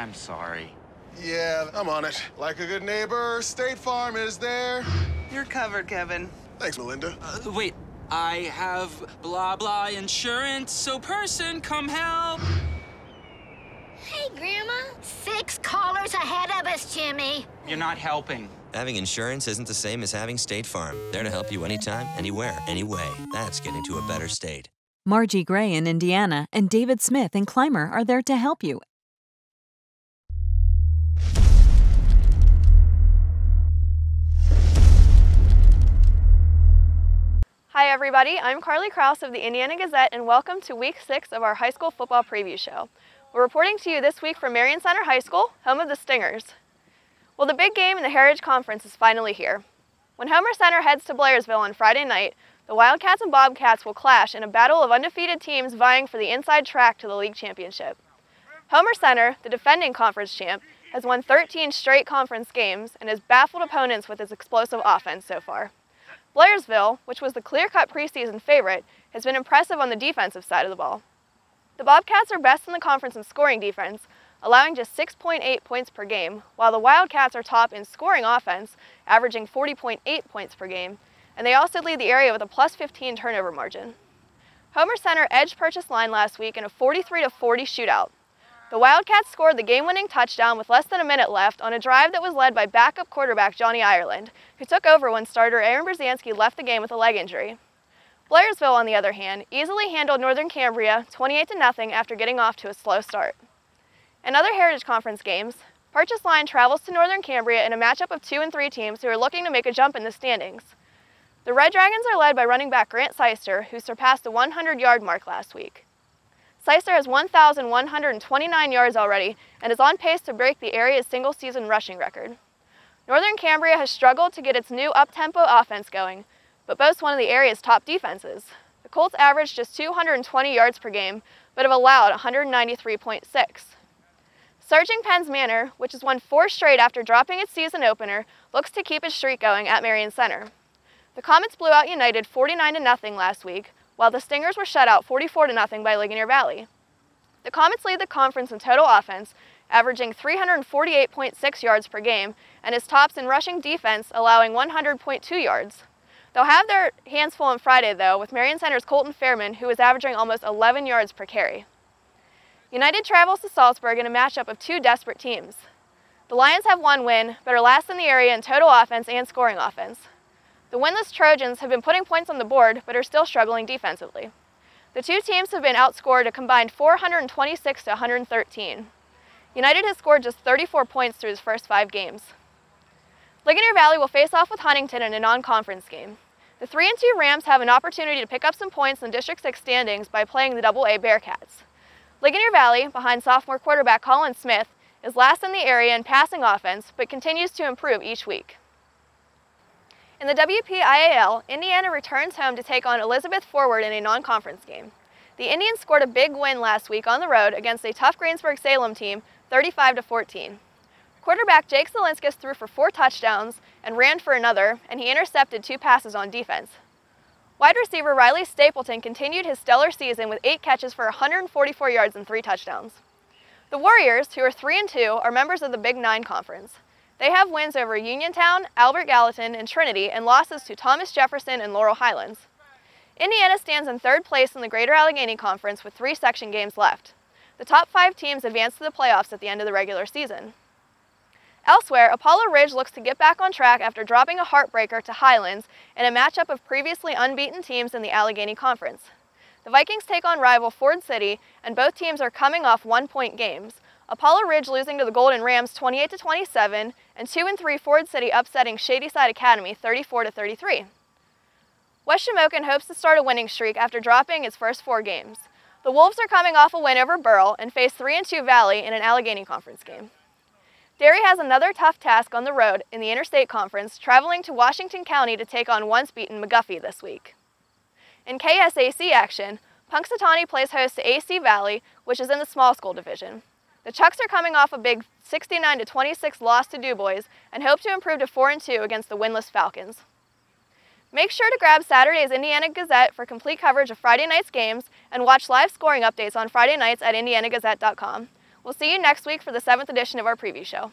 I'm sorry. Yeah, I'm on it. Like a good neighbor, State Farm is there. You're covered, Kevin. Thanks, Melinda. Wait, I have blah blah insurance, so person, come help. Hey, Grandma. 6 callers ahead of us, Jimmy. You're not helping. Having insurance isn't the same as having State Farm. There to help you anytime, anywhere, anyway. That's getting to a better state. Margie Gray in Indiana and David Smith in Clymer are there to help you. Hi everybody, I'm Carly Krouse of the Indiana Gazette and welcome to week 6 of our high school football preview show. We're reporting to you this week from Marion Center High School, home of the Stingers. Well, the big game in the Heritage Conference is finally here. When Homer Center heads to Blairsville on Friday night, the Wildcats and Bobcats will clash in a battle of undefeated teams vying for the inside track to the league championship. Homer Center, the defending conference champ, has won 13 straight conference games and has baffled opponents with its explosive offense so far. Blairsville, which was the clear-cut preseason favorite, has been impressive on the defensive side of the ball. The Bobcats are best in the conference in scoring defense, allowing just 6.8 points per game, while the Wildcats are top in scoring offense, averaging 40.8 points per game, and they also lead the area with a plus 15 turnover margin. Homer Center edged Purchase Line last week in a 43-40 shootout. The Wildcats scored the game-winning touchdown with less than a minute left on a drive that was led by backup quarterback Johnny Ireland, who took over when starter Aaron Brzezinski left the game with a leg injury. Blairsville, on the other hand, easily handled Northern Cambria 28-0 after getting off to a slow start. In other Heritage Conference games, Purchase Line travels to Northern Cambria in a matchup of 2 and 3 teams who are looking to make a jump in the standings. The Red Dragons are led by running back Grant Seister, who surpassed the 100-yard mark last week. Seister has 1,129 yards already and is on pace to break the area's single-season rushing record. Northern Cambria has struggled to get its new up-tempo offense going, but boasts one of the area's top defenses. The Colts average just 220 yards per game, but have allowed 193.6. Surging Penn's Manor, which has won 4 straight after dropping its season opener, looks to keep its streak going at Marion Center. The Comets blew out United 49-0 last week, while the Stingers were shut out 44-0 by Ligonier Valley. The Comets lead the conference in total offense, averaging 348.6 yards per game, and is tops in rushing defense, allowing 100.2 yards. They'll have their hands full on Friday, though, with Marion Center's Colton Fairman, who is averaging almost 11 yards per carry. United travels to Salzburg in a matchup of 2 desperate teams. The Lions have 1 win, but are last in the area in total offense and scoring offense. The winless Trojans have been putting points on the board, but are still struggling defensively. The 2 teams have been outscored a combined 426 to 113. United has scored just 34 points through its first 5 games. Ligonier Valley will face off with Huntington in a non-conference game. The 3-2 Rams have an opportunity to pick up some points in District 6 standings by playing the AA Bearcats. Ligonier Valley, behind sophomore quarterback Colin Smith, is last in the area in passing offense, but continues to improve each week. In the WPIAL, Indiana returns home to take on Elizabeth Forward in a non-conference game. The Indians scored a big win last week on the road against a tough Greensburg-Salem team, 35-14. Quarterback Jake Zelinskas threw for 4 touchdowns and ran for another, and he intercepted 2 passes on defense. Wide receiver Riley Stapleton continued his stellar season with 8 catches for 144 yards and 3 touchdowns. The Warriors, who are 3-2, are members of the Big 9 Conference. They have wins over Uniontown, Albert Gallatin, and Trinity, and losses to Thomas Jefferson and Laurel Highlands. Indiana stands in 3rd place in the Greater Allegheny Conference with 3 section games left. The top 5 teams advance to the playoffs at the end of the regular season. Elsewhere, Apollo Ridge looks to get back on track after dropping a heartbreaker to Highlands in a matchup of previously unbeaten teams in the Allegheny Conference. The Vikings take on rival Ford City, and both teams are coming off 1-point games. Apollo Ridge losing to the Golden Rams 28-27, and 2-3 Ford City upsetting Shadyside Academy 34-33. West Shamokin hopes to start a winning streak after dropping its first 4 games. The Wolves are coming off a win over Burrell and face 3-2 Valley in an Allegheny Conference game. Derry has another tough task on the road in the Interstate Conference, traveling to Washington County to take on once-beaten McGuffey this week. In KSAC action, Punxsutawney plays host to AC Valley, which is in the small school division. The Chucks are coming off a big 69-26 loss to DuBois and hope to improve to 4-2 against the winless Falcons. Make sure to grab Saturday's Indiana Gazette for complete coverage of Friday night's games and watch live scoring updates on Friday nights at indianagazette.com. We'll see you next week for the 7th edition of our preview show.